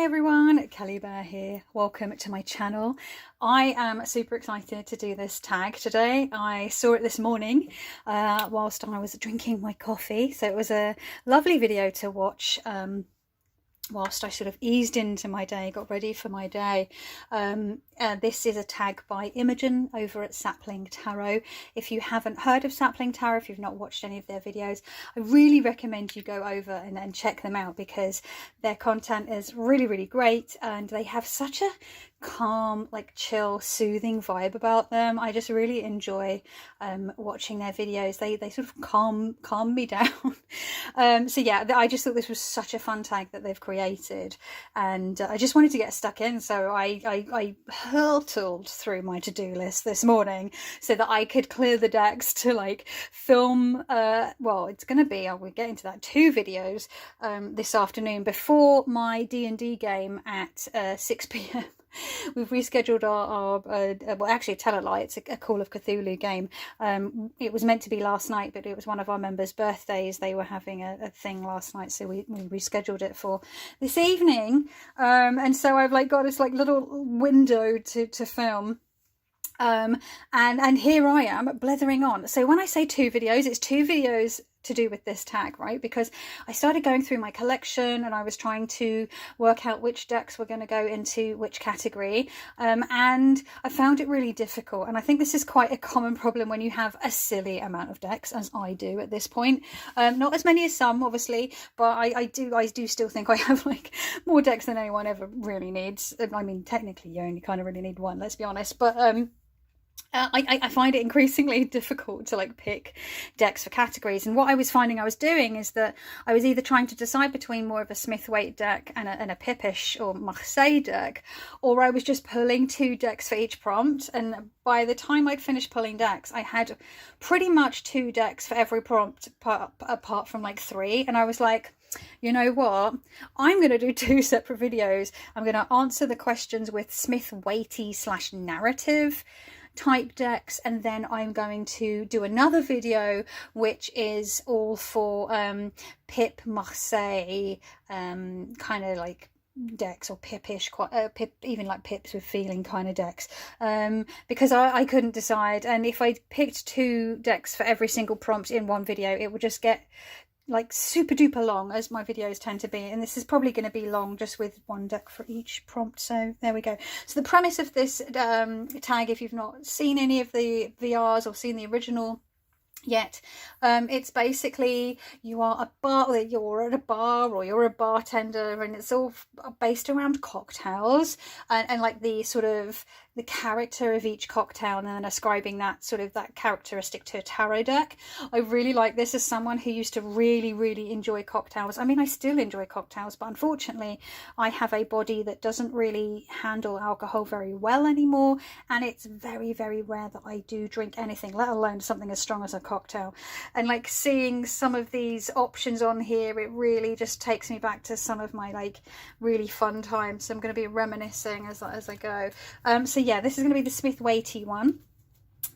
Hi everyone, Kelly Bear here. Welcome to my channel. I am super excited to do this tag today. I saw it this morning whilst I was drinking my coffee, so it was a lovely video to watch whilst I sort of eased into my day, got ready for my day. This is a tag by Imogen over at Sapling Tarot. If you haven't heard of Sapling Tarot, if you've not watched any of their videos, I really recommend you go over and check them out, because their content is really great, and they have such a calm, like chill, soothing vibe about them. I just really enjoy watching their videos. They sort of calm me down. So yeah, I just thought this was such a fun tag that they've created, and I just wanted to get stuck in, so I hurtled through my to-do list this morning so that I could clear the decks to like film well, it's gonna be, we'll get into that, 2 videos this afternoon before my D&D game at 6 p.m. We've rescheduled our well, actually, tell a lie, it's a Call of Cthulhu game. It was meant to be last night, but it was one of our members' birthdays. They were having a thing last night, so we rescheduled it for this evening. And so I've like got this like little window to film. And here I am blethering on. So when I say 2 videos, it's 2 videos to do with this tag, right? Because I started going through my collection and I was trying to work out which decks were going to go into which category, and I found it really difficult. And I think this is quite a common problem when you have a silly amount of decks, as I do at this point. Not as many as some, obviously, but I do still think I have like more decks than anyone ever really needs. I mean, technically you only kind of really need one, let's be honest, but I find it increasingly difficult to like pick decks for categories. And what I was finding I was doing is that I was either trying to decide between more of a Smith-Waite deck and a Pippish or Marseille deck, or I was just pulling 2 decks for each prompt. And by the time I'd finished pulling decks, I had pretty much 2 decks for every prompt apart from like 3. And I was like, you know what, I'm going to do 2 separate videos. I'm going to answer the questions with Smith-Waitey / narrative type decks, and then I'm going to do another video which is all for Pip Marseille kind of like decks, or Pippish, Pip, even like Pips with feeling kind of decks, because I couldn't decide. And if I picked 2 decks for every single prompt in one video, it would just get like super duper long, as my videos tend to be, and this is probably going to be long just with 1 deck for each prompt. So there we go. So the premise of this tag, if you've not seen any of the VRs or seen the original yet, it's basically you're at a bar or you're a bartender, and it's all based around cocktails and like the sort of the character of each cocktail, and then ascribing that sort of that characteristic to a tarot deck. I really like this as someone who used to really enjoy cocktails. I mean, I still enjoy cocktails, but unfortunately I have a body that doesn't really handle alcohol very well anymore, and it's very rare that I do drink anything, let alone something as strong as a cocktail. And like seeing some of these options on here, it really just takes me back to some of my like really fun times. So I'm going to be reminiscing as I go. So yeah, this is going to be the Smith-Waitey one,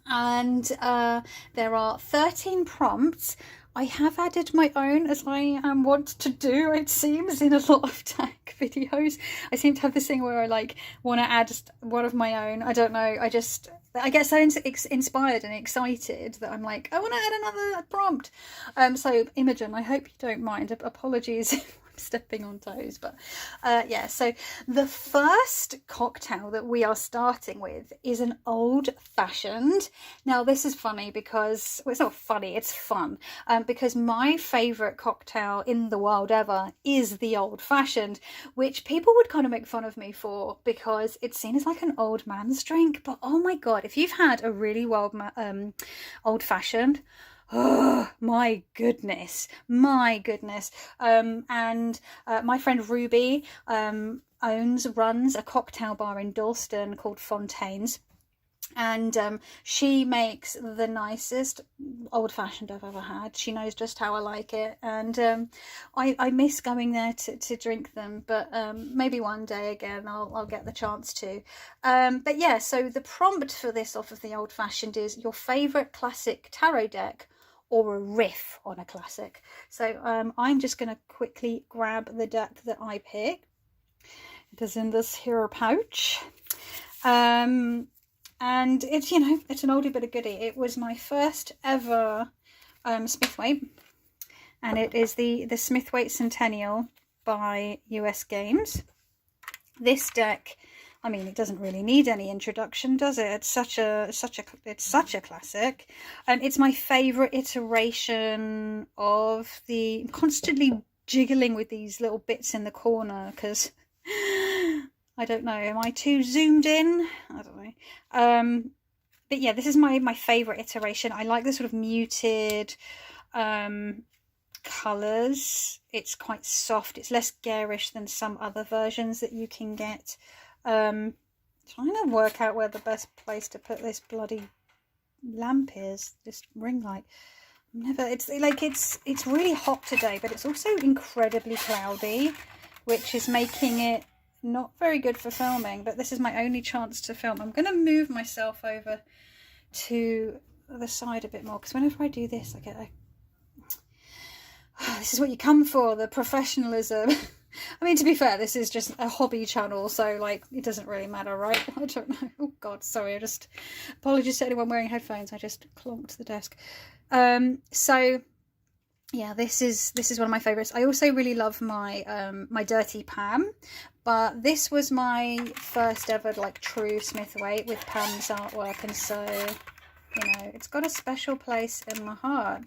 and there are 13 prompts. I have added my own, as I want to do, it seems, in a lot of tag videos. I seem to have this thing where I like want to add one of my own. I don't know, I get so inspired and excited that I'm like, I want to add another prompt. So Imogen, I hope you don't mind. Apologies if I'm stepping on toes, but yeah. So the first cocktail that we are starting with is an old-fashioned. Now this is funny because, well, it's not funny, it's fun, because my favourite cocktail in the world ever is the old-fashioned, which people would kind of make fun of me for because it's seen as like an old man's drink. But oh my god, if you've had a really old-fashioned, oh my goodness, my friend Ruby runs a cocktail bar in Dalston called Fontaine's, and she makes the nicest old-fashioned I've ever had. She knows just how I like it, and I miss going there to drink them, but maybe one day again I'll get the chance to. But yeah, so the prompt for this off of the old-fashioned is your favourite classic tarot deck or a riff on a classic. So I'm just going to quickly grab the deck that I picked. It is in this here pouch. And it's, you know, it's an oldie but a goodie. It was my first ever Smithwaite, and it is the Smithwaite Centennial by US Games. This deck, I mean, it doesn't really need any introduction, does it? It's such a classic, and it's my favorite iteration of the. I'm constantly jiggling with these little bits in the corner because I don't know, am I too zoomed in? I don't know. But yeah, this is my favorite iteration. I like the sort of muted colours. It's quite soft. It's less garish than some other versions that you can get. Trying to work out where the best place to put this bloody lamp is, this ring light. It's really hot today, but it's also incredibly cloudy, which is making it not very good for filming. But this is my only chance to film. I'm going to move myself over to the side a bit more, because whenever I do this I get a this is what you come for, the professionalism. I mean, to be fair, this is just a hobby channel, so like it doesn't really matter, right? I don't know. Oh god, sorry, apologies to anyone wearing headphones, I just clonked the desk. So yeah, this is one of my favorites. I also really love my my Dirty Pam, but this was my first ever like true Smithwaite with Pam's artwork, and so, you know, it's got a special place in my heart.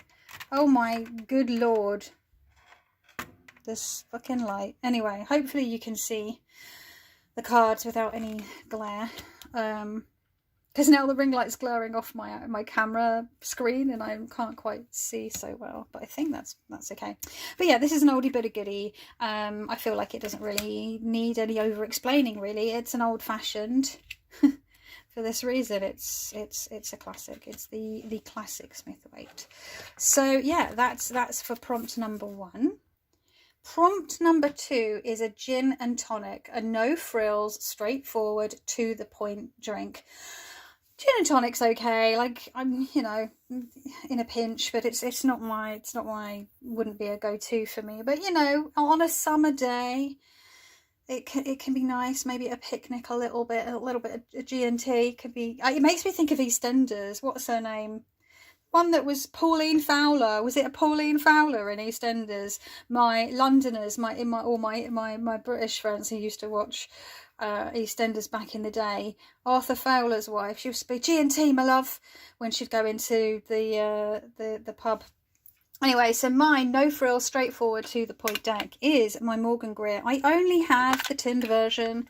Oh my good lord, this fucking light. Anyway, hopefully you can see the cards without any glare, because now the ring light's glaring off my camera screen and I can't quite see so well, but I think that's okay. But yeah, this is an oldie but a goodie. I feel like it doesn't really need any over explaining, really. It's an old-fashioned for this reason. It's a classic. It's the classic Smithwaite. So yeah, that's for prompt number 1. Prompt number 2 is a gin and tonic, a no frills, straightforward, to the point drink. Gin and tonic's okay, like, I'm, you know, in a pinch, but it's not my wouldn't be a go-to for me. But you know, on a summer day, it can be nice. Maybe a picnic, a little bit of G&T could be. It makes me think of EastEnders. What's her name? One that was Pauline Fowler. Was it a Pauline Fowler in EastEnders? My Londoners, my British friends who used to watch EastEnders back in the day. Arthur Fowler's wife. She used to be G&T, my love, when she'd go into the pub. Anyway, so my no frill, straightforward, to the point deck is my Morgan Greer. I only have the tinned version.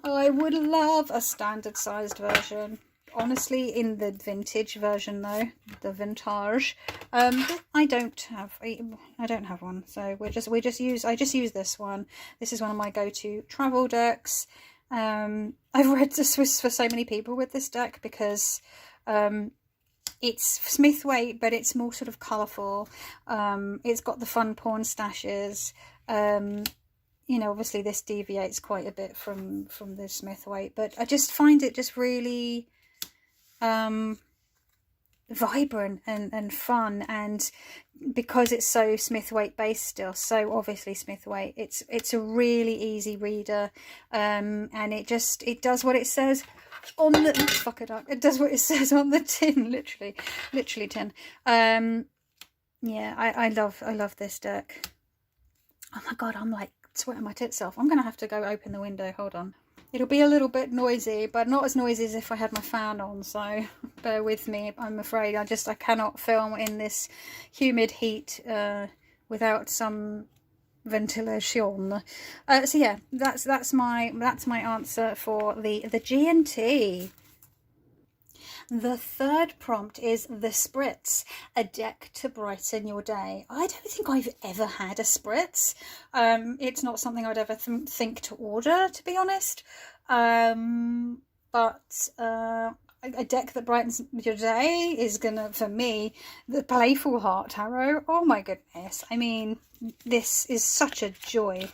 I would love a standard sized version. Honestly, in the vintage version though, the vintage, I don't have one. So I just use this one. This is one of my go-to travel decks. I've read the Swiss for so many people with this deck because it's Smithwaite, but it's more sort of colourful. It's got the fun porn stashes. You know, obviously this deviates quite a bit from the Smithwaite, but I just find it just really vibrant and fun, and because it's so Smithwaite based still, so obviously Smithwaite, it's a really easy reader, and it does what it says on the fuck it up. It does what it says on the tin, literally tin. Yeah, I love this deck. Oh my god, I'm like sweating my tits off. I'm gonna have to go open the window. Hold on. It'll be a little bit noisy, but not as noisy as if I had my fan on, so bear with me. I'm afraid I cannot film in this humid heat without some ventilation. So yeah, that's my answer for the G&T. The third prompt is the Spritz, a deck to brighten your day. I don't think I've ever had a Spritz. It's not something I'd ever think to order, to be honest. But a deck that brightens your day is gonna, for me, the Playful Heart Tarot. Oh my goodness. I mean, this is such a joy.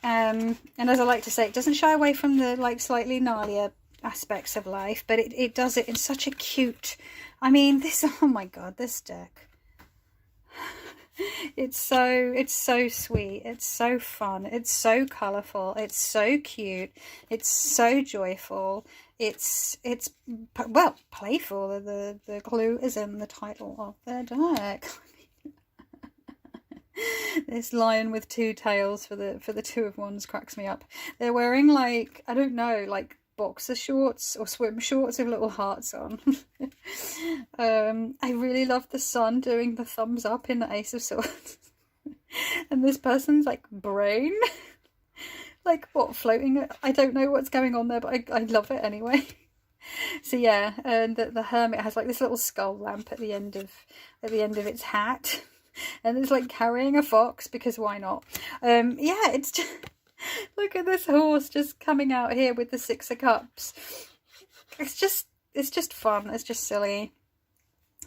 And as I like to say, it doesn't shy away from the like slightly gnarlier aspects of life, but it does it in such a cute, I mean, this, oh my god, this deck, It's so sweet, it's so fun, it's so colourful, it's so cute, it's so joyful, it's well, playful. The clue is in the title of their deck. This lion with two tails for the two of wands cracks me up. They're wearing, like, I don't know, like boxer shorts or swim shorts with little hearts on. I really love the sun doing the thumbs up in the Ace of Swords. And this person's like brain, like what, floating? I don't know what's going on there, but I love it anyway. So yeah, and the hermit has like this little skull lamp at the end of its hat, and it's like carrying a fox because why not? Yeah, it's just, look at this horse just coming out here with the Six of Cups. It's just fun. It's just silly.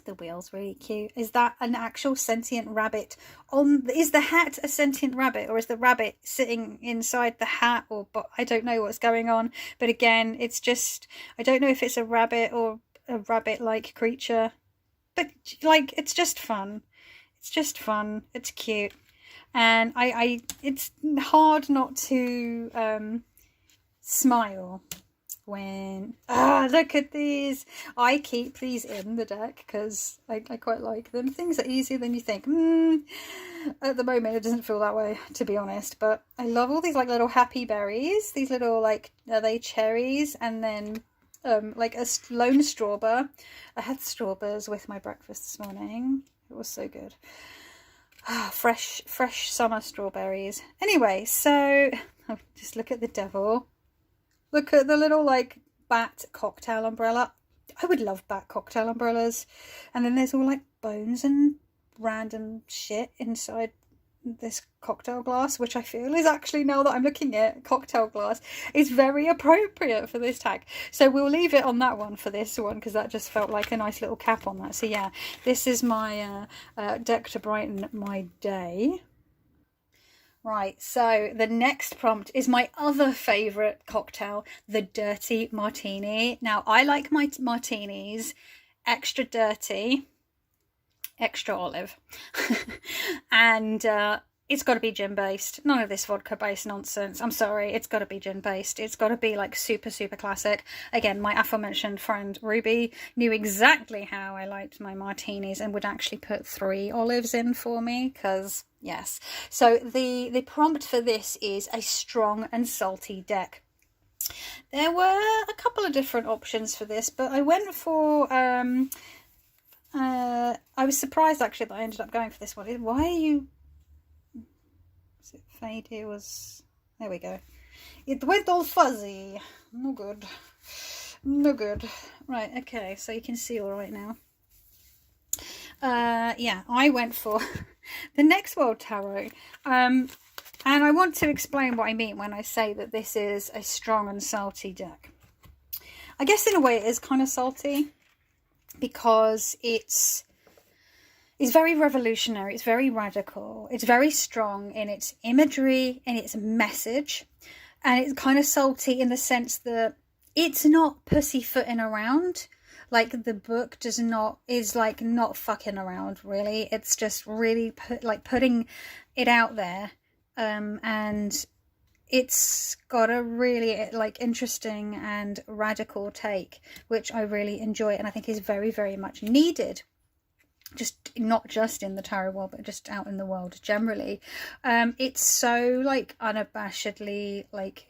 The wheel's really cute. Is that an actual sentient rabbit on? Is the hat a sentient rabbit, or is the rabbit sitting inside the hat? Or, but I don't know what's going on. But again, it's just, I don't know if it's a rabbit or a rabbit-like creature. But like, it's just fun. It's just fun. It's cute. And it's hard not to smile when, look at these. I keep these in the deck because I quite like them. Things are easier than you think. At the moment it doesn't feel that way, to be honest, but I love all these like little happy berries, these little, like, are they cherries? And then like a lone strawberry. I had strawberries with my breakfast this morning. It was so good. Fresh summer strawberries. Anyway, so just look at the devil. Look at the little like bat cocktail umbrella. I would love bat cocktail umbrellas. And then there's all like bones and random shit inside this cocktail glass, which I feel is actually, now that I'm looking at cocktail glass, is very appropriate for this tag. So we'll leave it on that one for this one because that just felt like a nice little cap on that. So yeah, this is my deck to brighten my day. Right, so the next prompt is my other favourite cocktail, the Dirty Martini. Now, I like my martinis extra dirty, extra olive, and it's got to be gin based. None of this vodka based nonsense. I'm sorry, it's got to be gin based. It's got to be like super classic. Again, my aforementioned friend Ruby knew exactly how I liked my martinis and would actually put 3 olives in for me because yes. So the prompt for this is a strong and salty deck. There were a couple of different options for this, but I went for I was surprised actually that I ended up going for this one. Why are you, is it fade? It was, there we go. It went all fuzzy. No good. No good. Right, okay, so you can see all right now. Yeah, I went for the Next World Tarot. And I want to explain what I mean when I say that this is a strong and salty deck. I guess in a way it is kind of salty because it's very revolutionary, it's very radical, it's very strong in its imagery, in its message, and it's kind of salty in the sense that it's not pussyfooting around. Like the book is not fucking around really. It's just really putting it out there, and it's got a really like interesting and radical take, which I really enjoy and I think is very much needed. Just not just in the tarot world, but just out in the world generally. It's so like unabashedly like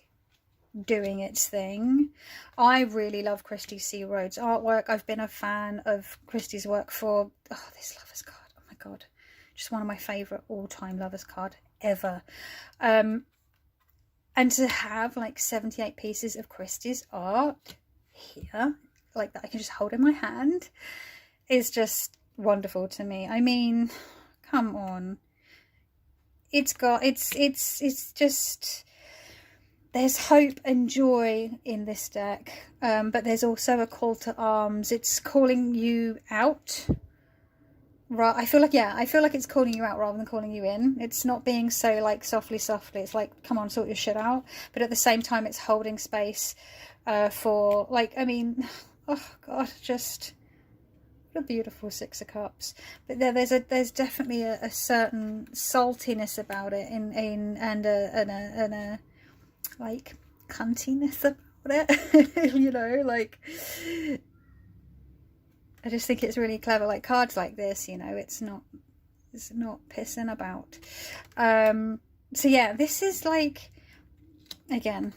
doing its thing. I really love Christy C. Rhodes' artwork. I've been a fan of Christy's work for, this Lover's card, oh my god, just one of my favourite all-time Lover's card ever. And to have like 78 pieces of Christy's art here, like that I can just hold in my hand, is just wonderful to me. I mean, come on. It's just, there's hope and joy in this deck, but there's also a call to arms. It's calling you out. Right, I feel like it's calling you out rather than calling you in. It's not being so like softly. It's like, come on, sort your shit out. But at the same time, it's holding space for like, I mean, oh god, just What a beautiful Six of Cups. But there's definitely a certain saltiness about it, and a like cuntiness about it. You know, like, I just think it's really clever. Like cards like this, you know, it's not pissing about. So yeah, this is like, again,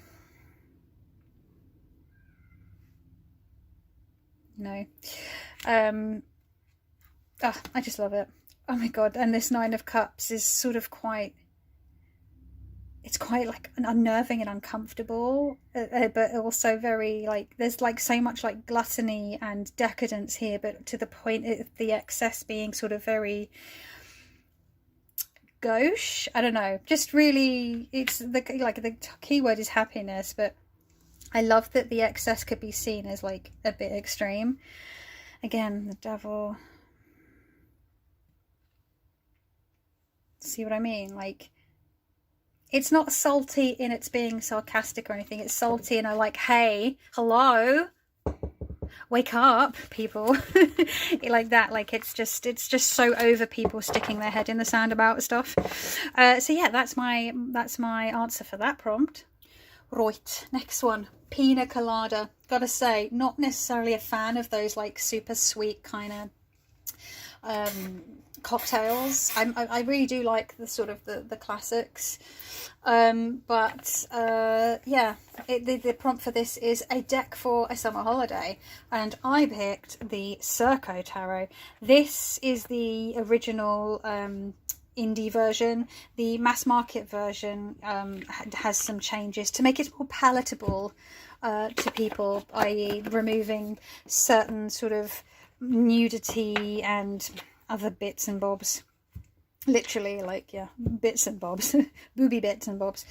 you know, I just love it. Oh my god. And this Nine of Cups is sort of quite, it's quite like unnerving and uncomfortable, but also very like, there's like so much like gluttony and decadence here, but to the point of the excess being sort of very gauche. I don't know, just really, it's the keyword is happiness, but I love that the excess could be seen as like a bit extreme. Again, the Devil. See what I mean? Like, it's not salty in its being sarcastic or anything. It's salty in a like, hey, hello, wake up, people. Like that. Like, it's just so over people sticking their head in the sand about stuff. So yeah, that's my answer for that prompt. Right, next one, Pina Colada. Gotta say, not necessarily a fan of those like super sweet kind of cocktails. I really do like the sort of the classics, but yeah, the prompt for this is a deck for a summer holiday, and I picked the Circo Tarot. This is the original indie version. The mass market version has some changes to make it more palatable to people, i.e. removing certain sort of nudity and other bits and bobs, literally, like, yeah, bits and bobs, booby bits and bobs,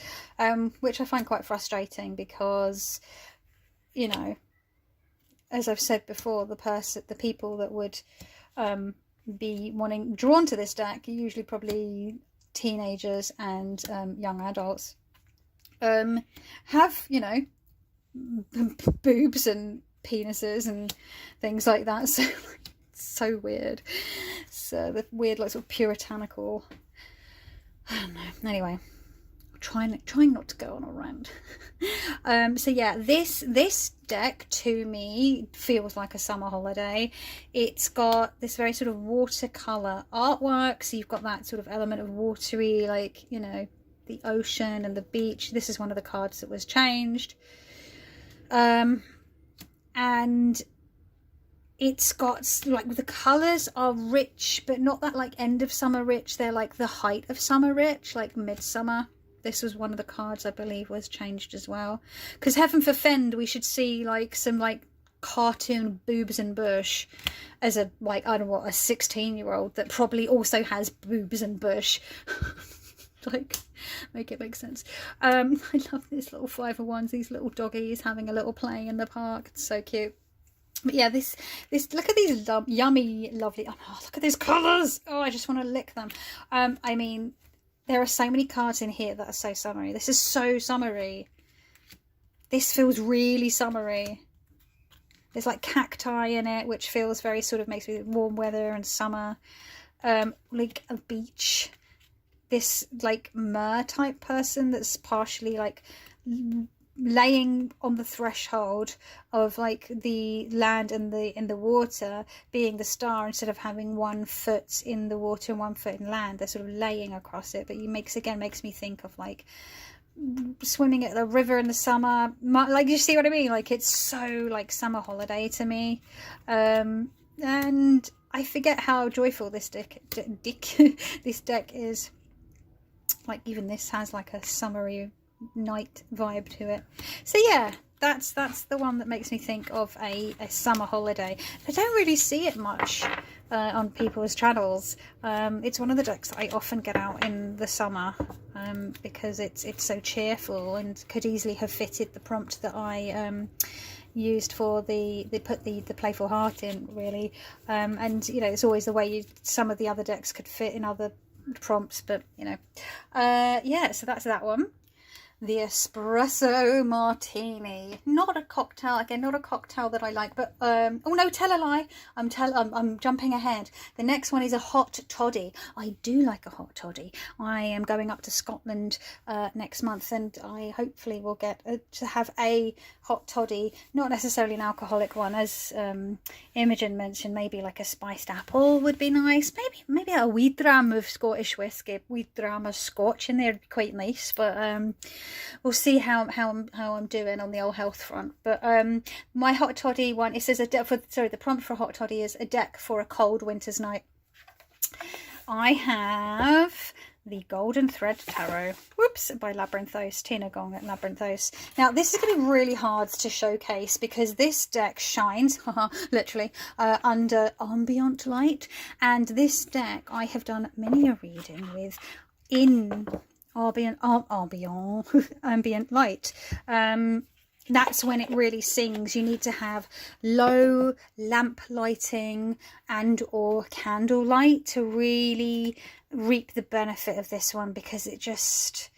which I find quite frustrating because, you know, as I've said before, the people that would be drawn to this deck are usually probably teenagers and young adults, have, you know, boobs and penises and things like that, so so weird. So the weird, like, sort of puritanical, I don't know. Anyway, trying not to go on a rant. So yeah, this deck to me feels like a summer holiday. It's got this very sort of watercolor artwork, so you've got that sort of element of watery, like, you know, the ocean and the beach. This is one of the cards that was changed, and it's got, like, the colours are rich, but not that like end of summer rich. They're like the height of summer rich, like midsummer. This was one of the cards I believe was changed as well, because heaven forfend we should see like some like cartoon boobs and bush as a, like, I don't know what, a 16-year-old that probably also has boobs and bush. Like, make it make sense. I love this little 5 of Wands, these little doggies having a little play in the park. It's so cute. But yeah, this look at these yummy, lovely, oh, look at these colours. Oh, I just want to lick them. I mean, there are so many cards in here that are so summery. This is so summery. This feels really summery. There's like cacti in it, which feels very sort of, makes me warm weather and summer. Like a beach. This like mer type person that's partially like laying on the threshold of like the land and in the water, being the star instead of having 1 foot in the water and 1 foot in land. They're sort of laying across it, but it makes me think of like swimming at the river in the summer. Like, you see what I mean? Like, it's so like summer holiday to me. And I forget how joyful this this deck is. Like, even this has like a summery night vibe to it. So yeah, that's the one that makes me think of a summer holiday. I don't really see it much on people's channels. It's one of the decks that I often get out in the summer, because it's so cheerful and could easily have fitted the prompt that I used for the playful heart in, really. And you know, it's always the way some of the other decks could fit in other prompts, but you know, yeah, so that's that one. the Espresso Martini. Not a cocktail, again, not a cocktail that I like, but oh no, tell a lie. I'm jumping ahead. The next one is a hot toddy. I do like a hot toddy. I am going up to Scotland next month, and I hopefully will get to have a hot toddy, not necessarily an alcoholic one, as Imogen mentioned. Maybe like a spiced apple would be nice. Maybe a wee dram of Scottish whiskey, wee dram of Scotch in there would be quite nice. But we'll see how I'm doing on the old health front. But my hot toddy one, it says the prompt for hot toddy is a deck for a cold winter's night. I have the Golden Thread Tarot, whoops, by Labyrinthos, Tina Gong at Labyrinthos. Now this is going to be really hard to showcase because this deck shines, literally, under ambient light, and this deck I have done many a reading with in ambient light. That's when it really sings. You need to have low lamp lighting and or candle light to really reap the benefit of this one, because it just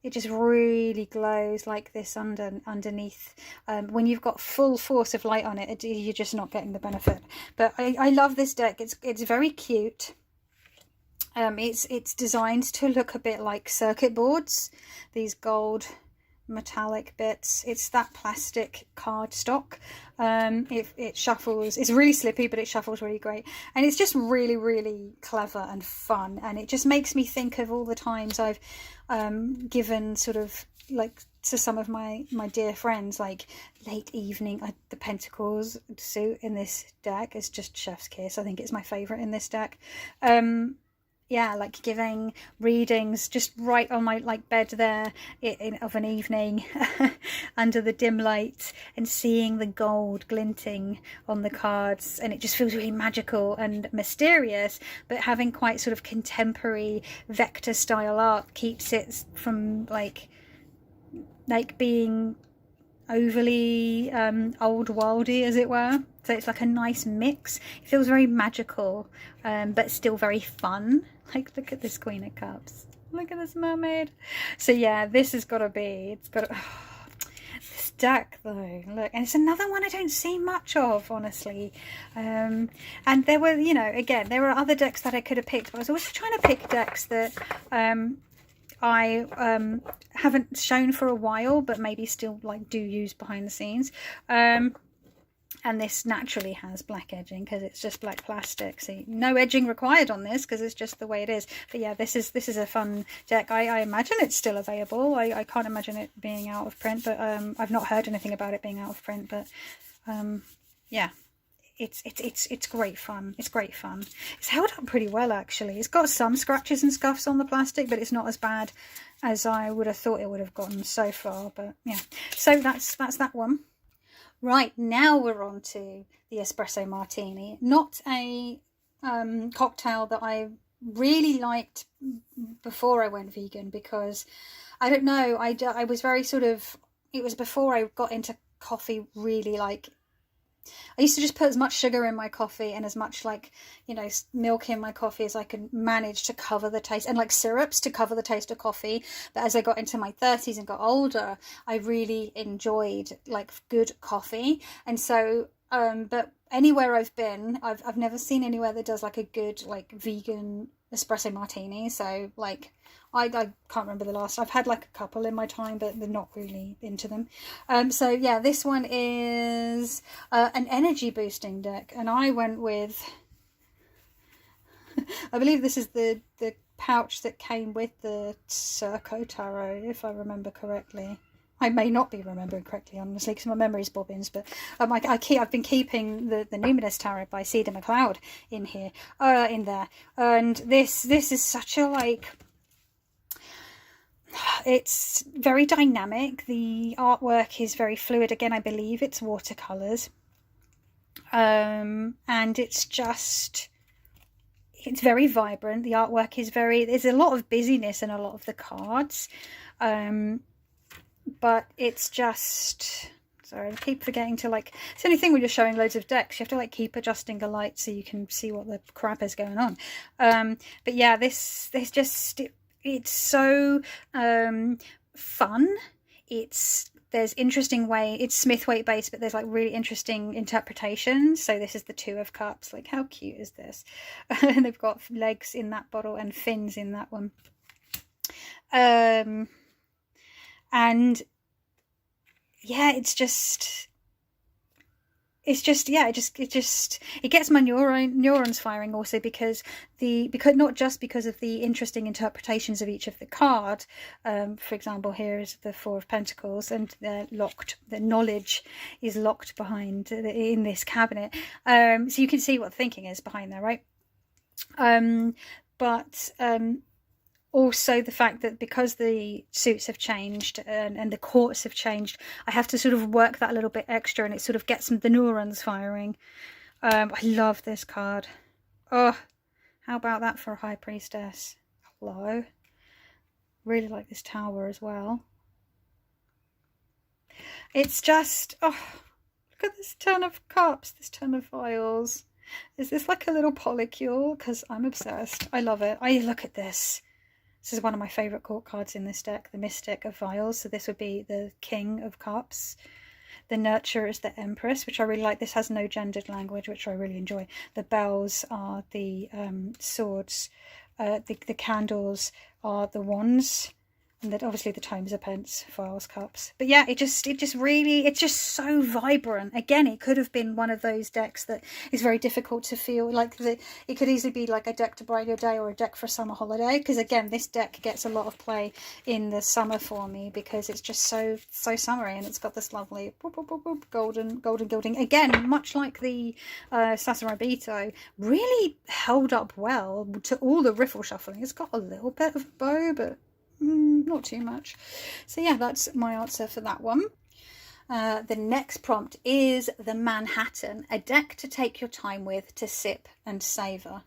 really glows like this underneath. When you've got full force of light on it, you're just not getting the benefit. But I love this deck. It's very cute. It's designed to look a bit like circuit boards, these gold metallic bits. It's that plastic cardstock. It shuffles. It's really slippy, but it shuffles really great, and it's just really clever and fun. And it just makes me think of all the times I've given sort of like to some of my dear friends, like late evening. The Pentacles suit in this deck is just chef's kiss. I think it's my favorite in this deck. Yeah, like giving readings just right on my bed there of an evening under the dim light, and seeing the gold glinting on the cards, and it just feels really magical and mysterious, but having quite sort of contemporary vector style art keeps it from like being overly old worldy, as it were. So it's like a nice mix. It feels very magical, but still very fun. Like, look at this Queen of Cups. Look at this mermaid. So yeah, this has got to be, this deck though, look, and it's another one I don't see much of, honestly. And there were, again, there were other decks that I could have picked, but I was also trying to pick decks that I haven't shown for a while, but maybe still do use behind the scenes. And this naturally has black edging because it's just black plastic. See, no edging required on this because it's just the way it is. But yeah, this is a fun deck. I imagine it's still available. I can't imagine it being out of print, but I've not heard anything about it being out of print. But yeah, it's great fun. It's great fun. It's held up pretty well, actually. It's got some scratches and scuffs on the plastic, but it's not as bad as I would have thought it would have gotten so far. But yeah, so that's that one. Right, now we're on to the Espresso Martini. Not a cocktail that I really liked before I went vegan, because I don't know, I was very sort of, it was before I got into coffee really. I used to just put as much sugar in my coffee and as much milk in my coffee as I could manage to cover the taste, and syrups to cover the taste of coffee. But as I got into my 30s and got older, I really enjoyed good coffee. And so but anywhere I've been, I've never seen anywhere that does a good vegan espresso martini. So I can't remember the last. I've had a couple in my time, but they're not really into them. So yeah, this one is an energy boosting deck, and I went with I believe this is the pouch that came with the Circo Tarot, if I remember correctly. I may not be remembering correctly, honestly, because my memory's bobbins. But I've been keeping the Numinous Tarot by Cedar McLeod in here, in there, and this is such a it's very dynamic. The artwork is very fluid. Again, I believe it's watercolors, and it's very vibrant. The artwork is there's a lot of busyness in a lot of the cards, but it's just, sorry, I keep forgetting to it's the only thing when you're showing loads of decks, you have to keep adjusting the light so you can see what the crap is going on. But yeah, it's so fun there's interesting way, it's Smithwaite based, but there's like really interesting interpretations. So this is the Two of Cups. Like, how cute is this? And they've got legs in that bottle and fins in that one. And yeah, it gets my neurons firing also because not just because of the interesting interpretations of each of the card. For example, here is the Four of Pentacles, and they're locked. The knowledge is locked behind in this cabinet. So you can see what the thinking is behind there, right? Also the fact that because the suits have changed and the courts have changed, I have to sort of work that a little bit extra, and it sort of gets the neurons firing. I love this card. Oh, how about that for a High Priestess? Hello. Really like this Tower as well. It's just, oh, look at this Ten of Cups, this Ten of Vials. Is this like a little polycule? Because I'm obsessed. I love it. Look at this. This is one of my favourite court cards in this deck, the Mystic of Vials. So this would be the King of Cups. The Nurturer is the Empress, which I really like. This has no gendered language, which I really enjoy. The bells are the swords. The candles are the wands. And that obviously the tomes are pence, vials, cups. But yeah, it's just so vibrant. Again, it could have been one of those decks that is very difficult to feel like it could easily be like a deck to brighten your day or a deck for a summer holiday. Because again, this deck gets a lot of play in the summer for me because it's just so summery, and it's got this lovely boop, boop, boop, boop, golden gilding. Again, much like the Sassorabito, really held up well to all the riffle shuffling. It's got a little bit of bow, but not too much. So yeah, that's my answer for that one. The next prompt is the Manhattan, a deck to take your time with, to sip and savour.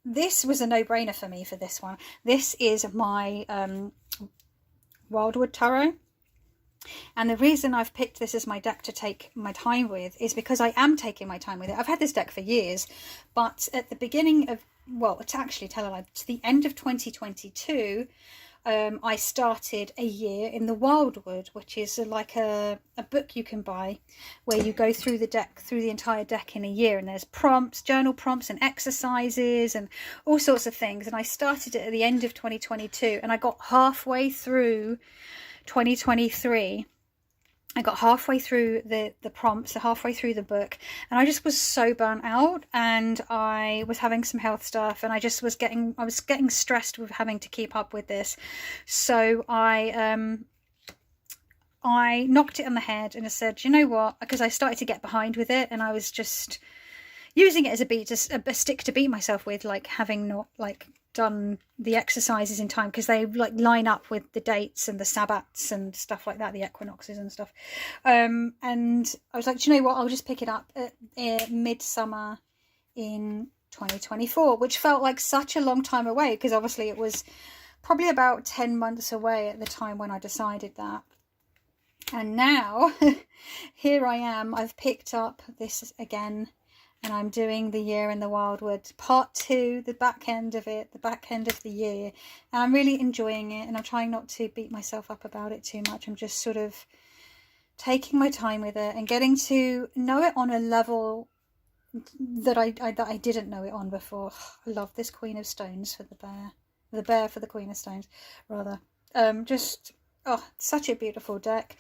This was a no-brainer for me for this one. This is my Wildwood Tarot. And the reason I've picked this as my deck to take my time with is because I am taking my time with it. I've had this deck for years, but at the beginning of, well, to actually tell a lie, to the end of 2022, I started a year in the Wildwood, which is like a book you can buy where you go through the entire deck in a year, and there's prompts, journal prompts and exercises and all sorts of things. And I started it at the end of 2022, and I got halfway through 2023. I got halfway through the prompts, halfway through the book, and I just was so burnt out, and I was having some health stuff, and I was getting stressed with having to keep up with this. So I knocked it on the head and I said, you know what, because I started to get behind with it, and I was just using it as a stick to beat myself with, like having not like done the exercises in time, because they like line up with the dates and the sabbats and stuff like that, the equinoxes and stuff. And I was like, do you know what, I'll just pick it up at midsummer in 2024, which felt like such a long time away, because obviously it was probably about 10 months away at the time when I decided that. And now here I am, I've picked up this again, and I'm doing the year in the Wildwood part 2, the back end of it, the back end of the year. And I'm really enjoying it, and I'm trying not to beat myself up about it too much. I'm just sort of taking my time with it and getting to know it on a level that I didn't know it on before. I love this Queen of Stones for the bear for the Queen of Stones, rather. Just... oh, such a beautiful deck.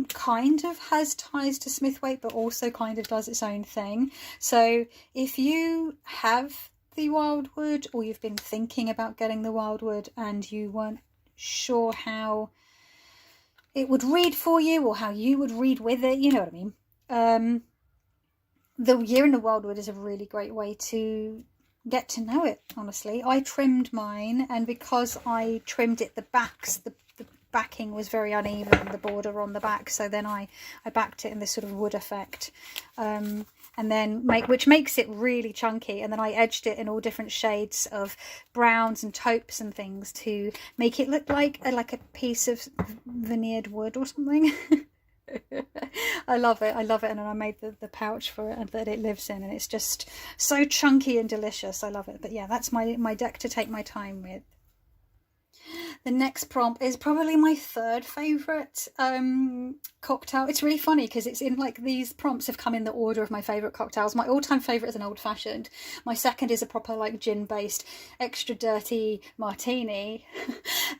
Kind of has ties to Smithwaite, but also kind of does its own thing. So if you have the Wildwood, or you've been thinking about getting the Wildwood and you weren't sure how it would read for you or how you would read with it, you know what I mean. The year in the Wildwood is a really great way to get to know it, honestly. I trimmed mine, and because I trimmed it, the backing was very uneven, the border on the back, so then I backed it in this sort of wood effect, and then which makes it really chunky, and then I edged it in all different shades of browns and taupes and things to make it look like a piece of veneered wood or something. I love it, and then I made the pouch for it that it lives in, and it's just so chunky and delicious. I love it. But yeah, that's my deck to take my time with. The next prompt is probably my third favourite cocktail. It's really funny because it's in like these prompts have come in the order of my favourite cocktails. My all-time favourite is an old fashioned. My second is a proper like gin based extra dirty martini.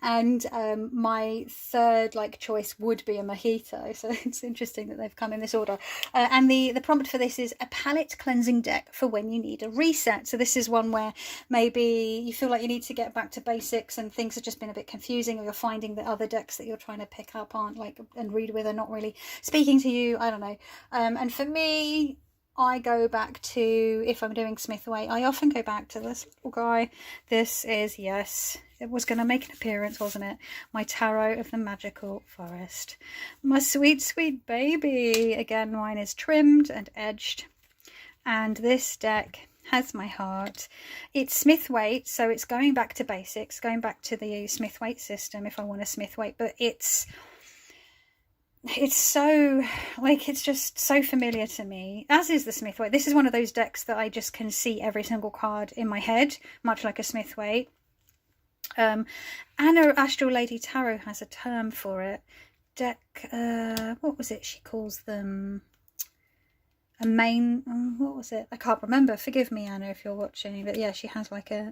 And my third like choice would be a mojito. So it's interesting that they've come in this order. And the prompt for this is a palate cleansing deck for when you need a reset. So this is one where maybe you feel like you need to get back to basics and things have just been a bit confusing, or you're finding that other decks that you're trying to pick up aren't like and read with are not really speaking to you. I don't know. And for me, I go back to, if I'm doing Smithwaite, I often go back to this little guy. This is, yes, it was going to make an appearance, wasn't it? My Tarot of the Magical Forest. My sweet, sweet baby. Again, mine is trimmed and edged. And this deck has my heart. It's Smithwaite, so it's going back to basics, going back to the Smithwaite system if I want a Smithwaite, but it's so like, it's just so familiar to me, as is the Smithwaite. This is one of those decks that I just can see every single card in my head, much like a Smithwaite. Anna Astral Lady Tarot has a term for it. Deck, what was it she calls them? A main, what was it? I can't remember. Forgive me, Anna, if you're watching. But yeah, she has like a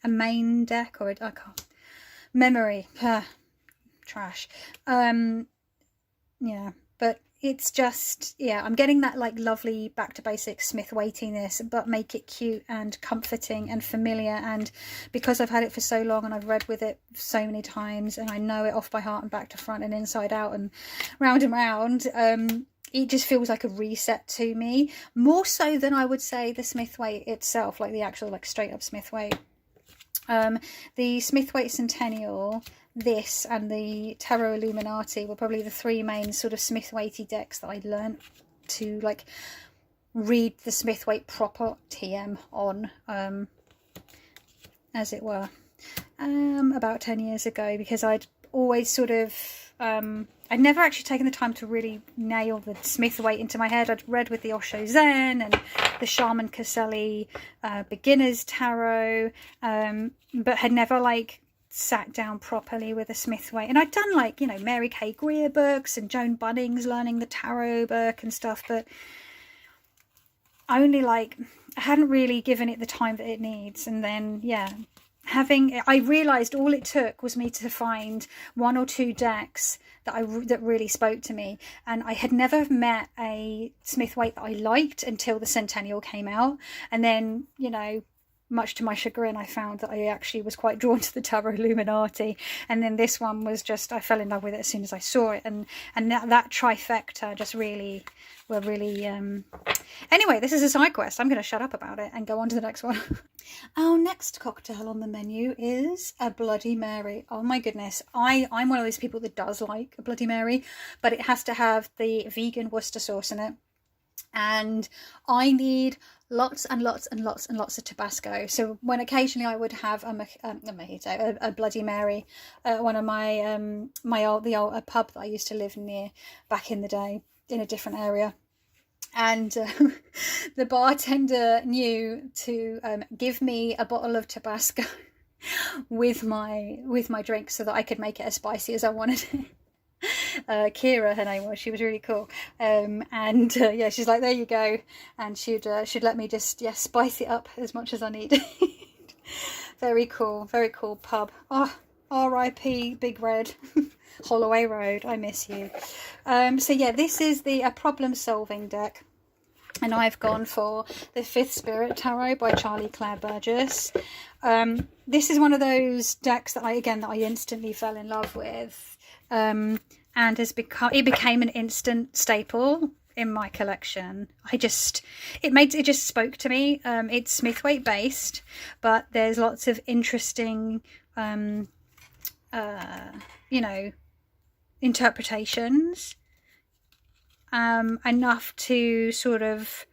main deck, or I can't. Memory. Trash. Yeah, but it's just, yeah, I'm getting that like lovely back to basics Smithwaitiness, but make it cute and comforting and familiar. And because I've had it for so long and I've read with it so many times and I know it off by heart and back to front and inside out and round, it just feels like a reset to me, more so than I would say the Smithwaite itself, like the actual like straight up Smithwaite. The Smithwaite Centennial, this and the Tarot Illuminati were probably the three main sort of Smithwaitey decks that I learned to like read the Smithwaite proper TM on, as it were, about 10 years ago, because I'd always sort of I'd never actually taken the time to really nail the Smithwaite into my head. I'd read with the Osho Zen and the Shaman Caselli Beginner's Tarot, but had never like sat down properly with a Smithwaite. And I'd done like, you know, Mary Kay Greer books and Joan Bunnings learning the tarot book and stuff, but only like I hadn't really given it the time that it needs. And then, yeah, I realised all it took was me to find one or two decks that really spoke to me, and I had never met a Smithwaite that I liked until the Centennial came out. And then, you know, much to my chagrin, I found that I actually was quite drawn to the Tarot Illuminati, and then this one was just, I fell in love with it as soon as I saw it, and that trifecta just really were really anyway, this is a side quest. I'm going to shut up about it and go on to the next one. Our next cocktail on the menu is a Bloody Mary. Oh my goodness, I'm one of those people that does like a Bloody Mary, but it has to have the vegan Worcester sauce in it, and I need lots and lots and lots and lots of Tabasco. So when occasionally I would have a mojito, a Bloody Mary, one of my the old pub that I used to live near back in the day in a different area, and the bartender knew to give me a bottle of Tabasco with my drink so that I could make it as spicy as I wanted it. Kira, her name was. She was really cool, and yeah, she's like, there you go, and she'd let me just spice it up as much as I need. Very cool pub. Oh, R.I.P. Big Red. Holloway Road, I miss you. So yeah, this is a problem solving deck, and I've gone for the Fifth Spirit Tarot by Charlie Claire Burgess. This is one of those decks that I instantly fell in love with, and it became an instant staple in my collection. It just spoke to me. It's Smithwaite based, but there's lots of interesting you know, interpretations, enough to sort of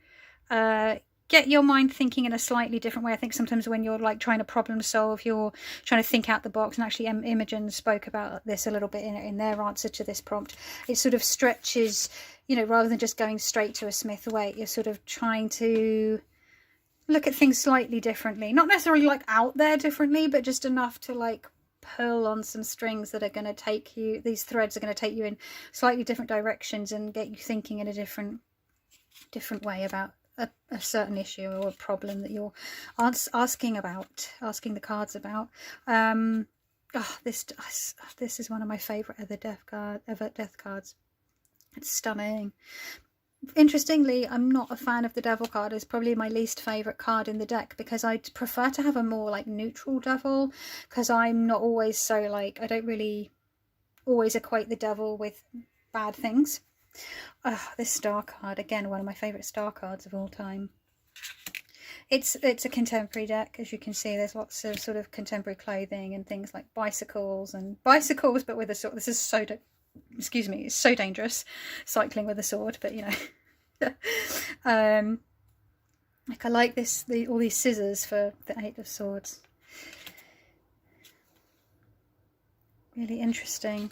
get your mind thinking in a slightly different way. I think sometimes when you're like trying to problem solve, you're trying to think out the box, and actually Imogen spoke about this a little bit in their answer to this prompt. It sort of stretches, you know, rather than just going straight to a Smithwaite, you're sort of trying to look at things slightly differently, not necessarily like out there differently, but just enough to like pull on some strings that are going to take you, these threads are going to take you in slightly different directions and get you thinking in a different way about a certain issue or a problem that you're asking the cards about. This is one of my favourite ever death cards. It's stunning. Interestingly, I'm not a fan of the devil card. It's probably my least favourite card in the deck because I'd prefer to have a more like neutral devil, because I'm not always so like, I don't really always equate the devil with bad things. This star card, again, one of my favourite star cards of all time. It's a contemporary deck, as you can see. There's lots of sort of contemporary clothing and things like bicycles, but with a sword. This is so, excuse me, it's so dangerous, cycling with a sword, but you know. Like I like all these scissors for the 8 of Swords. Really interesting.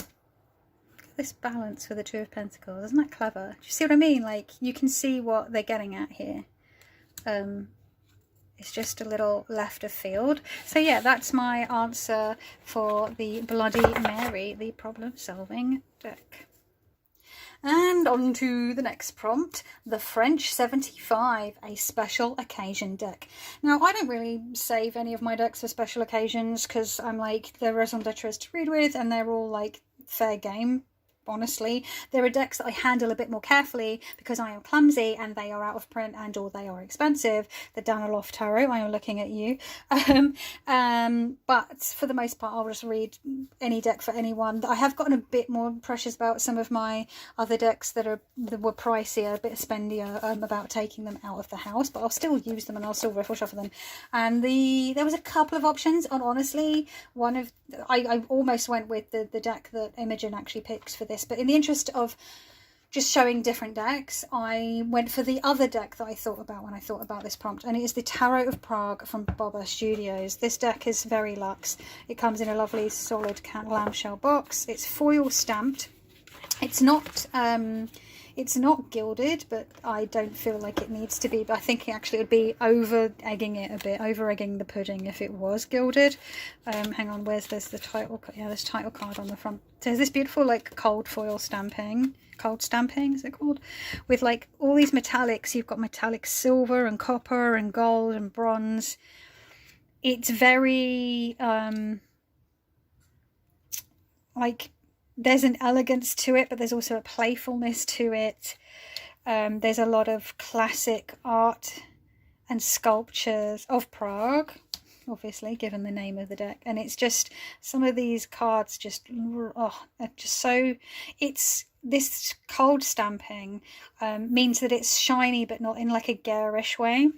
This balance for the 2 of Pentacles, isn't that clever? Do you see what I mean? Like, you can see what they're getting at here. It's just a little left of field. So yeah, that's my answer for the Bloody Mary, the problem-solving deck. And on to the next prompt, the French 75, a special occasion deck. Now, I don't really save any of my decks for special occasions because I'm like, they're raison d'etre to read with and they're all like fair game. Honestly, there are decks that I handle a bit more carefully because I am clumsy and they are out of print and or they are expensive. The Danilov Tarot, I am looking at you. But for the most part, I'll just read any deck for anyone. I have gotten a bit more precious about some of my other decks that were pricier, a bit spendier, about taking them out of the house, but I'll still use them and I'll still riffle shuffle them. And there was a couple of options, and honestly, I almost went with the deck that Imogen actually picks for this, but in the interest of just showing different decks, I went for the other deck that I thought about when I thought about this prompt, and it is the Tarot of Prague from Boba Studios. This deck is very luxe. It comes in a lovely solid clamshell box. It's foil stamped. It's not gilded, but I don't feel like it needs to be. But I think actually it would be over-egging it a bit, over-egging the pudding if it was gilded. Hang on, there's the title? Yeah, there's title card on the front. So there's this beautiful like cold stamping, is it called? With like all these metallics. You've got metallic silver and copper and gold and bronze. It's very like, there's an elegance to it, but there's also a playfulness to it. There's a lot of classic art and sculptures of Prague, obviously, given the name of the deck. And it's just, some of these cards just, are just so, it's, this cold stamping means that it's shiny, but not in like a garish way.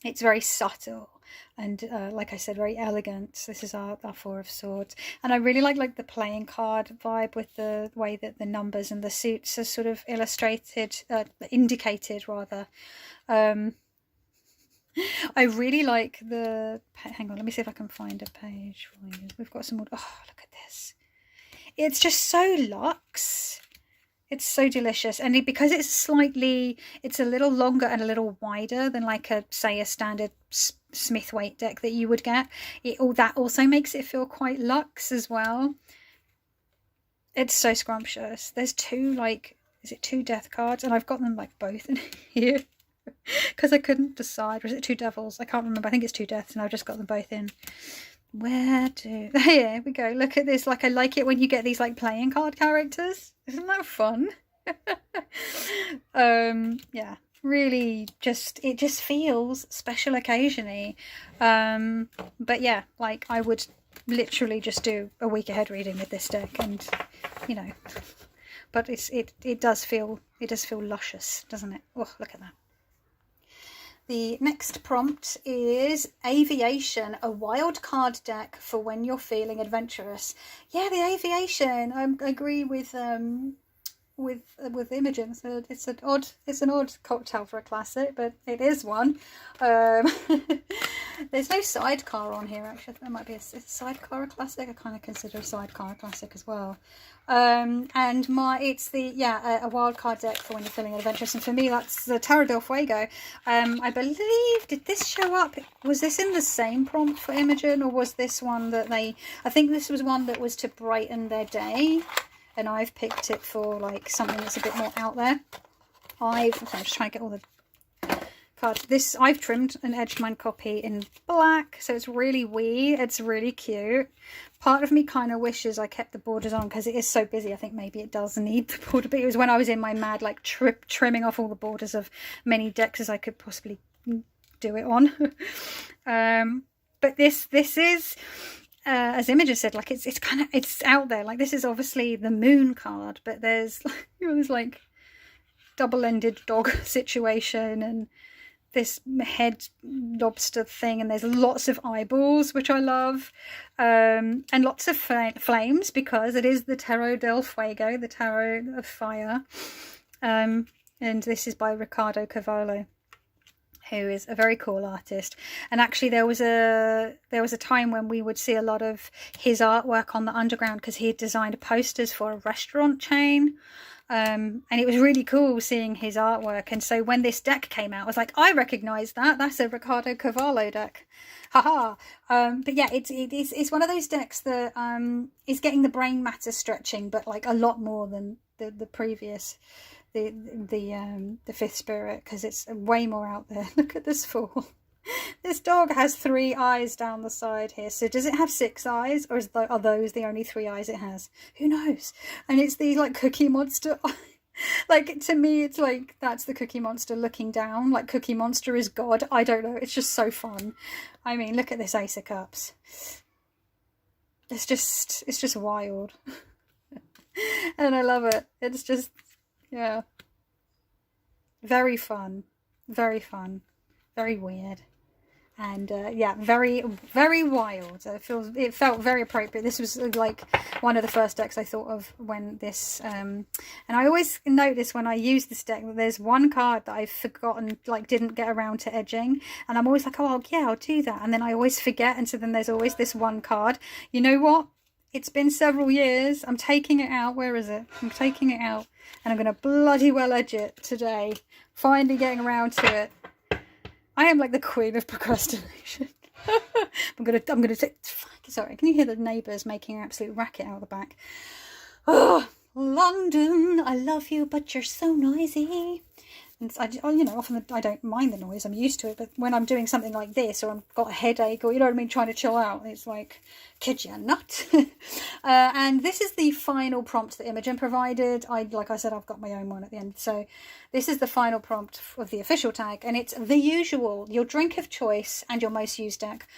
It's very subtle. And like I said, very elegant. This is our 4 of Swords. And I really like the playing card vibe with the way that the numbers and the suits are sort of indicated rather. I really like the... Hang on, let me see if I can find a page for you. We've got some more... Oh, look at this. It's just so luxe. It's so delicious, and because it's a little longer and a little wider than like a standard Smithwaite deck that you would get. That also makes it feel quite luxe as well. It's so scrumptious. There's two death cards, and I've got them like both in here because I couldn't decide. Or is it 2 devils? I can't remember. I think it's 2 deaths, and I've just got them both in. Here we go. Look at this. Like, I like it when you get these like playing card characters. Isn't that fun? Yeah, really, it just feels special occasion-y. But yeah, like, I would literally just do a week ahead reading with this deck, and you know, but it does feel luscious, doesn't it? Oh, look at that. The next prompt is Aviation, a wild card deck for when you're feeling adventurous. Yeah, the Aviation. I agree with Imogen. So it's an odd cocktail for a classic, but it is one. There's no sidecar on here, actually. I think there might be a sidecar a classic. I kind of consider a sidecar a classic as well. And it's the, a wild card deck for when you're feeling adventurous. And for me, that's the Terra del Fuego. I believe, did this show up? Was this in the same prompt for Imogen, or was this one that I think this was one that was to brighten their day. And I've picked it for like something that's a bit more out there. I'm just trying to get all the cards. I've trimmed and edged my copy in black, so it's really wee. It's really cute. Part of me kind of wishes I kept the borders on because it is so busy. I think maybe it does need the border, but it was when I was in my mad like trip trimming off all the borders of many decks as I could possibly do it on. But this is. As Imogen said, like it's out there. Like, this is obviously the moon card, but there's like double-ended dog situation and this head lobster thing, and there's lots of eyeballs, which I love, and lots of flames because it is the Tarot del Fuego, the Tarot of Fire, and this is by Riccardo Cavallo, who is a very cool artist. And actually there was a time when we would see a lot of his artwork on the underground because he had designed posters for a restaurant chain, and it was really cool seeing his artwork. And so when this deck came out, I was like, I recognise that's a Riccardo Cavallo deck, haha. But yeah, it's one of those decks that is getting the brain matter stretching, but like a lot more than the previous, the fifth spirit, because it's way more out there. Look at this fool. This dog has 3 eyes down the side here. So does it have 6 eyes, or are those the only 3 eyes it has? Who knows? And it's the like Cookie Monster. Like, to me, it's like that's the Cookie Monster looking down. Like, Cookie Monster is God. I don't know. It's just so fun. I mean, look at this Ace of Cups. It's just wild. And I love it. It's just, yeah, very fun, very weird, and yeah, very wild. It felt very appropriate. This was like one of the first decks I thought of when this and I always notice when I use this deck that there's one card that I've forgotten, like didn't get around to edging, and I'm always like, oh yeah, I'll do that, and then I always forget, and so then there's always this one card. You know what? It's been several years. I'm taking it out. Where is it? I'm taking it out, and I'm going to bloody well edge it today. Finally getting around to it. I am like the queen of procrastination. I'm gonna take. Sorry, can you hear the neighbours making an absolute racket out the back? Oh, London, I love you, but you're so noisy. And often I don't mind the noise. I'm used to it. But when I'm doing something like this, or I've got a headache, or you know what I mean, trying to chill out, it's like, kid you not. And this is the final prompt that Imogen provided. Like I said, I've got my own one at the end. So this is the final prompt of the official tag, and it's the usual: your drink of choice and your most used deck.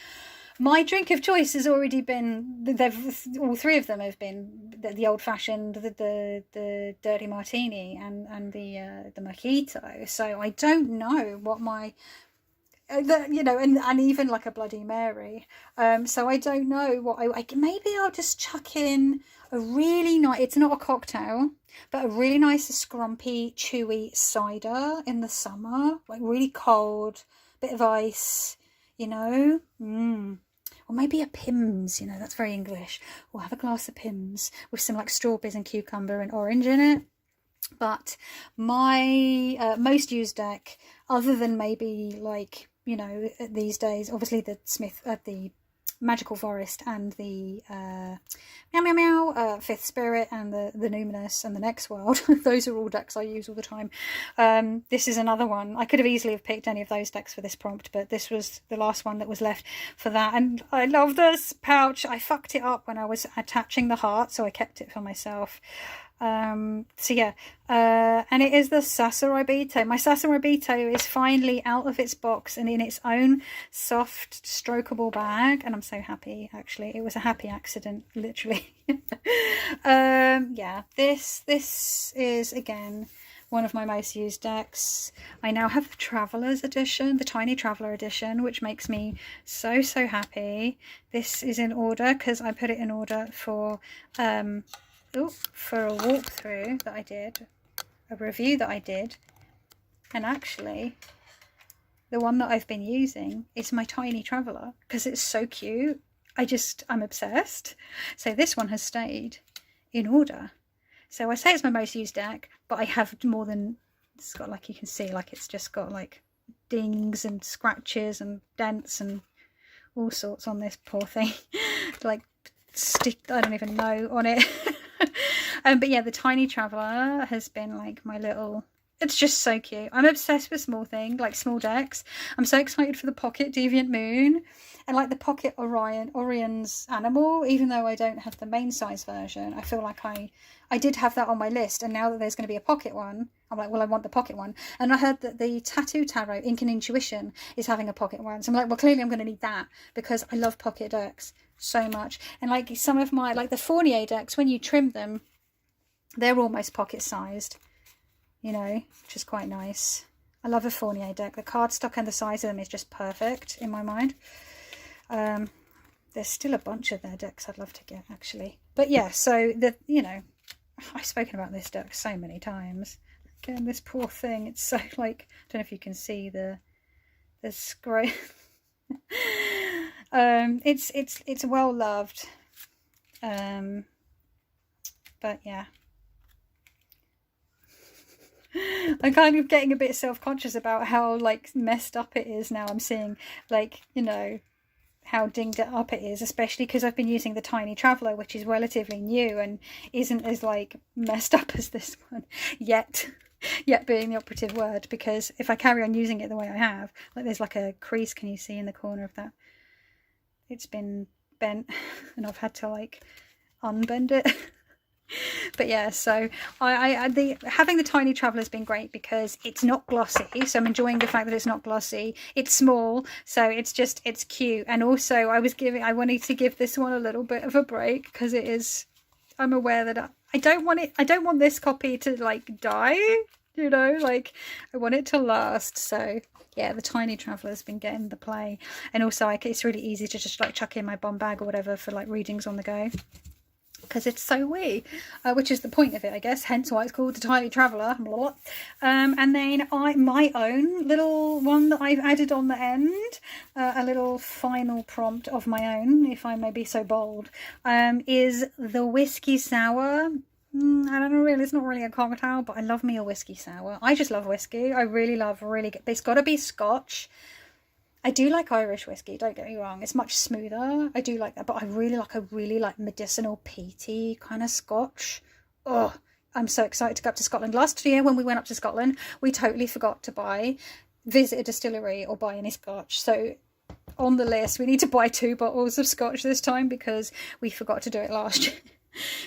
My drink of choice has already been, all 3 of them have been the old-fashioned, the dirty martini, and the mojito. So I don't know what my, and even like a Bloody Mary. So I don't know what maybe I'll just chuck in a really nice, it's not a cocktail, but a really nice scrumpy, chewy cider in the summer, like really cold, bit of ice, Or maybe a Pimm's, that's very English. Or have a glass of Pimm's with some like strawberries and cucumber and orange in it. But my most used deck, other than maybe like, these days, obviously the Magical Forest and the Fifth Spirit and the Numinous and the Next World. Those are all decks I use all the time. This is another one. I could have easily have picked any of those decks for this prompt, but this was the last one that was left for that. And I love this pouch. I fucked it up when I was attaching the heart, so I kept it for myself. So yeah, and it is the Sassorabito. My Sassorabito is finally out of its box and in its own soft strokeable bag, and I'm so happy. Actually, it was a happy accident, literally. Yeah, this is again one of my most used decks. I now have the Traveller's Edition, the Tiny Traveller Edition, which makes me so happy. This is in order because I put it in order for a walkthrough that I did, a review that I did, and actually the one that I've been using is my Tiny Traveller because it's so cute. I'm obsessed. So this one has stayed in order. So I say it's my most used deck, but I have more than, it's got, like, you can see, like, it's just got like dings and scratches and dents and all sorts on this poor thing. Like stick, I don't even know, on it. But yeah, the Tiny Traveller has been like my little, it's just so cute. I'm obsessed with small things, like small decks. I'm so excited for the Pocket Deviant Moon and like the Pocket Orion's Animal, even though I don't have the main size version. I feel like I did have that on my list, and now that there's going to be a pocket one, I'm like, well, I want the pocket one. And I heard that the Tattoo Tarot Ink and Intuition is having a pocket one, so I'm like, well, clearly I'm going to need that because I love pocket decks so much. And like some of my, like the Fournier decks, when you trim them, they're almost pocket sized, you know, which is quite nice. I love a Fournier deck. The cardstock and the size of them is just perfect in my mind. There's still a bunch of their decks I'd love to get, actually. But yeah, so you know, I've spoken about this deck so many times. Again, this poor thing, it's so like, I don't know if you can see the scroll. It's well loved. But yeah. I'm kind of getting a bit self-conscious about how like messed up it is now. I'm seeing, like, you know, how dinged it up it is, especially because I've been using the Tiny Traveller, which is relatively new and isn't as like messed up as this one yet being the operative word, because if I carry on using it the way I have, like there's like a crease, can you see in the corner of that? It's been bent and I've had to like unbend it. But yeah, so having the Tiny Traveller has been great because it's not glossy, so I'm enjoying the fact that it's not glossy. It's small, so it's cute. And also I wanted to give this one a little bit of a break because it is, I'm aware that I don't want this copy to like die, you know, like I want it to last. So yeah, the Tiny Traveller has been getting the play. And also it's really easy to just like chuck in my bomb bag or whatever for like readings on the go, because it's so wee, which is the point of it, I guess, hence why it's called the Tiny Traveller. Blah. And then my own little one that I've added on the end, a little final prompt of my own, if I may be so bold, is the Whisky Sour. I don't know, really, it's not really a cocktail, but I love me a Whisky Sour. I just love whiskey. I really love good, but it's got to be Scotch. I do like Irish whiskey, don't get me wrong. It's much smoother. I do like that, but I really like medicinal peaty kind of Scotch. Oh, I'm so excited to go up to Scotland. Last year when we went up to Scotland, we totally forgot to visit a distillery or buy any Scotch. So on the list, we need to buy 2 bottles of Scotch this time because we forgot to do it last year.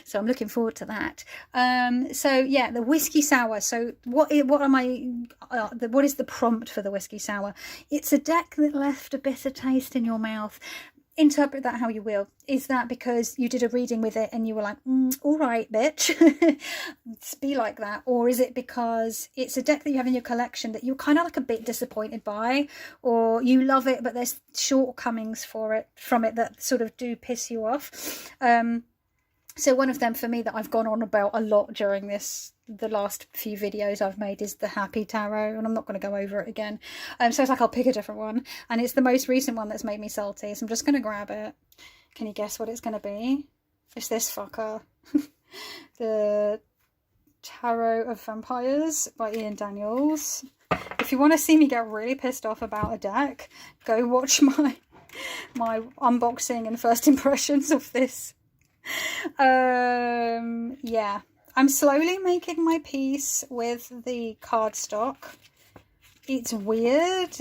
So I'm looking forward to that. So yeah, the Whisky Sour. So what is the prompt for the Whisky Sour? It's a deck that left a bitter taste in your mouth. Interpret that how you will. Is that because you did a reading with it and you were like, all right, bitch, be like that? Or is it because it's a deck that you have in your collection that you're kind of like a bit disappointed by, or you love it but there's shortcomings from it that sort of do piss you off? So one of them for me that I've gone on about a lot during the last few videos I've made is the Happy Tarot, and I'm not going to go over it again. So it's like I'll pick a different one, and it's the most recent one that's made me salty, so I'm just going to grab it. Can you guess what it's going to be? It's this fucker. The Tarot of Vampires by Ian Daniels. If you want to see me get really pissed off about a deck, go watch my unboxing and first impressions of this. Yeah, I'm slowly making my peace with the cardstock. It's weird,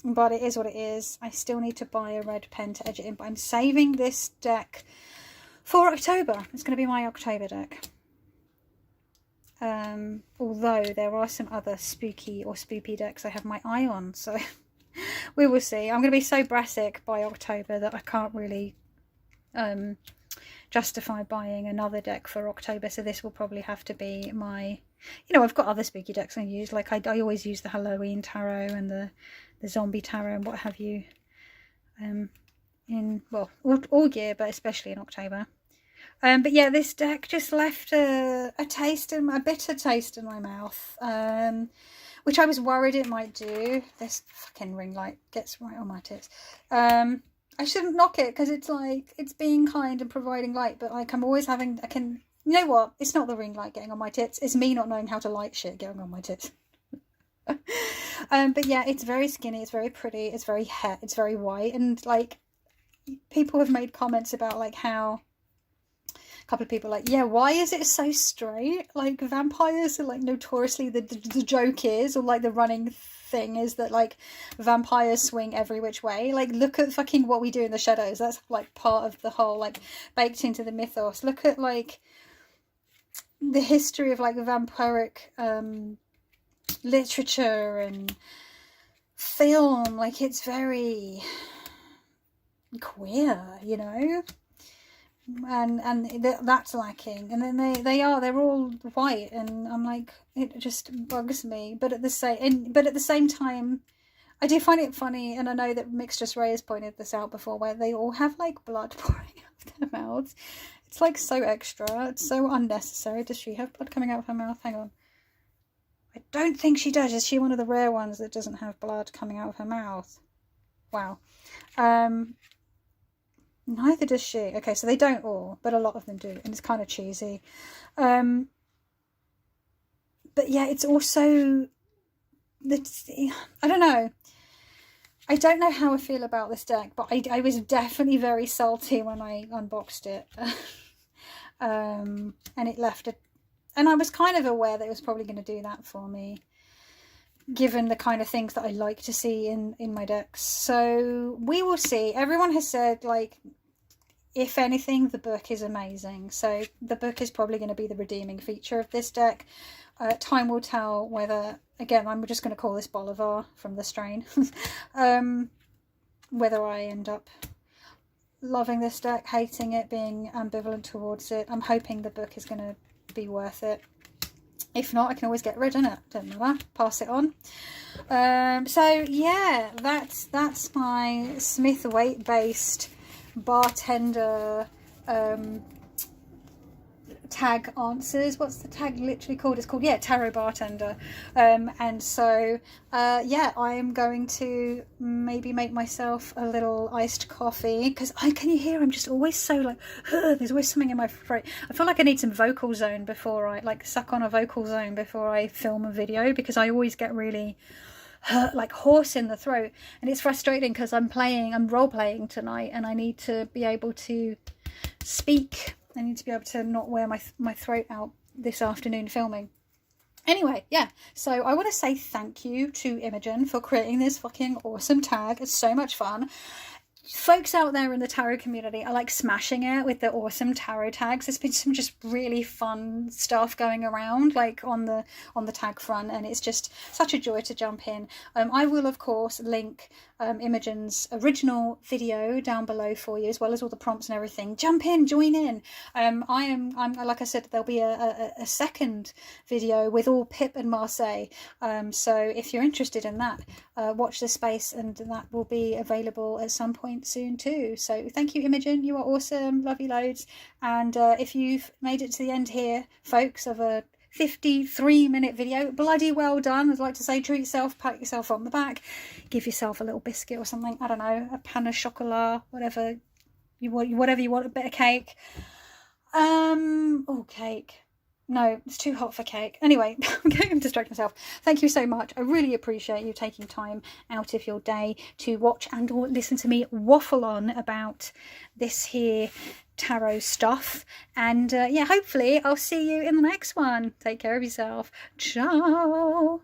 but it is what it is. I still need to buy a red pen to edge it in, but I'm saving this deck for October. It's going to be my October deck. Although there are some other spooky or spoopy decks I have my eye on, so we will see. I'm going to be so brassic by October that I can't really justify buying another deck for October, so this will probably have to be my, you know, I've got other spooky decks I use, like I always use the Halloween tarot and the zombie tarot and what have you, in, well, all year, but especially in October. But yeah, this deck just left a bitter taste in my mouth. which I was worried it might do. This fucking ring light gets right on my tits. I shouldn't knock it because it's like, it's being kind and providing light, but like I'm always having, you know what? It's not the ring light getting on my tits. It's me not knowing how to light shit getting on my tits. But yeah, it's very skinny. It's very pretty. It's very it's very white. And like people have made comments about like how a couple of people are like, yeah, why is it so straight? Like vampires are like notoriously the joke is, or like the running thing is that like vampires swing every which way. Like look at fucking What We Do in the Shadows. That's like part of the whole like baked into the mythos. Look at like the history of like vampiric literature and film. Like it's very queer, you know, and that's lacking. And then they're all white, and I'm like, it just bugs me. But at the same time, I do find it funny, and I know that Mixtress Ray has pointed this out before, where they all have like blood pouring out of their mouths. It's like so extra. It's so unnecessary. Does she have blood coming out of her mouth? Hang on. I don't think she does. Is she one of the rare ones that doesn't have blood coming out of her mouth? Wow. Neither does she. Okay, so they don't all, but a lot of them do, and it's kind of cheesy. But yeah, it's also I don't know. I don't know how I feel about this deck, but I was definitely very salty when I unboxed it. And it left a... And I was kind of aware that it was probably going to do that for me, given the kind of things that I like to see in my decks. So we will see. Everyone has said, like, if anything, the book is amazing. So the book is probably going to be the redeeming feature of this deck. Time will tell whether, again, I'm just going to call this Bolivar from the strain, whether I end up loving this deck, hating it, being ambivalent towards it. I'm hoping the book is going to be worth it. If not, I can always get rid of it. Don't matter. Pass it on. So yeah, that's my Smith Waite based bartender tag answers. What's the tag literally called? It's called, yeah, Tarot Bartender. And so yeah, I'm going to maybe make myself a little iced coffee, because can you hear I'm just always so like, there's always something in my throat. I feel like I need some vocal zone before I like suck on a vocal zone before I film a video, because I always get really like hoarse in the throat, and it's frustrating because I'm role playing tonight, and I need to be able to speak. I need to be able to not wear my throat out this afternoon filming. Anyway, yeah, so I want to say thank you to Imogen for creating this fucking awesome tag. It's so much fun. Folks out there in the tarot community are like smashing it with the awesome tarot tags. There's been some just really fun stuff going around like on the tag front, and it's just such a joy to jump in. I will of course link Imogen's original video down below for you, as well as all the prompts and everything. Jump in, join in. I'm like I said, there'll be a second video with all Pip and Marseille. So if you're interested in that, watch this space, and that will be available at some point soon too. So thank you, Imogen, you are awesome. Love you loads. And if you've made it to the end here, folks, of a 53-minute video, bloody well done. I'd like to say, treat yourself, pat yourself on the back, give yourself a little biscuit or something, I don't know, a pan of chocolat, whatever you want, a bit of cake. Oh, cake. No, it's too hot for cake. Anyway, I'm going to distract myself. Thank you so much. I really appreciate you taking time out of your day to watch and or listen to me waffle on about this here tarot stuff. And yeah, hopefully I'll see you in the next one. Take care of yourself. Ciao.